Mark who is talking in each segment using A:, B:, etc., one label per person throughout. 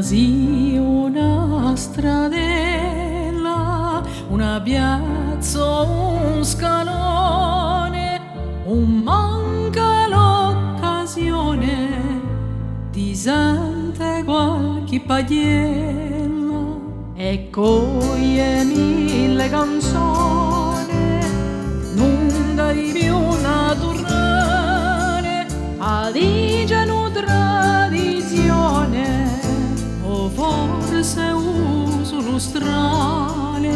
A: sì, una stradella, una piazza, un scalone, un manca l'occasione di sente qualche pagliella e coglie mille canzoni, non dai più naturale, adigiano tradizione, o forse uso lustrale,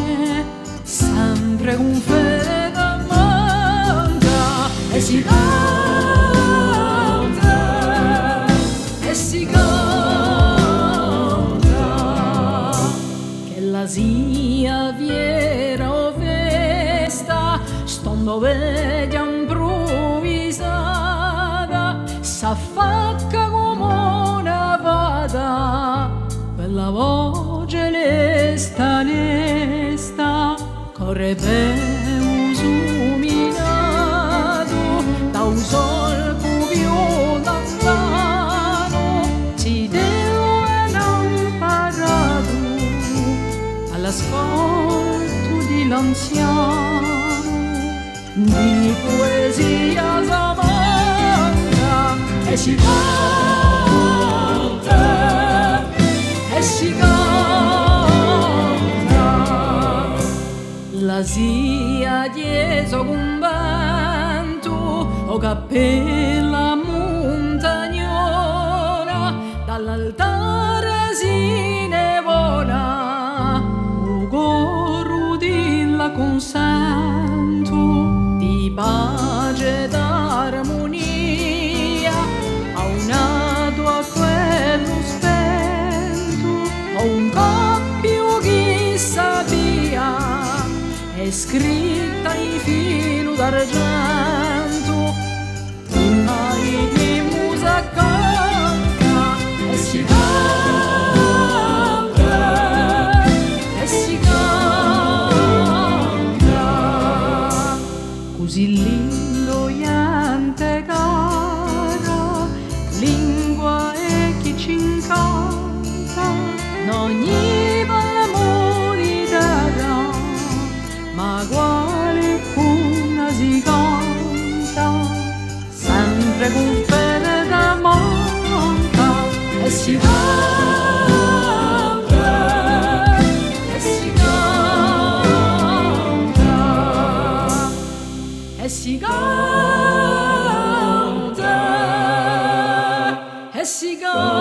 A: sempre con fede manca e si canta, e si canta, che la sia fiera o festa, stondo veglia improvvisata, s'affacca come una fata, per la voce lesta lesta, corre per uso minato, da un sol più lontano, si deve imparato all'ascolto di l'anziano, di poesia s'amanca e si canta, e si canta, la sia dietro con vento o cappella montagnola, dall'altare si ne vola, o coro di la consento di pace d'armonia, a unato a quello spento, a un coppio chi sabia, è scritta in filo d'argento, mai di musa canta e si canta, e si canta, così lindo iante cara, lingua e chi ci incanta, ogni valore di terra, ma quale cuna si canta, sempre con fede da manca e si canta, e si canta, e si canta, e si canta.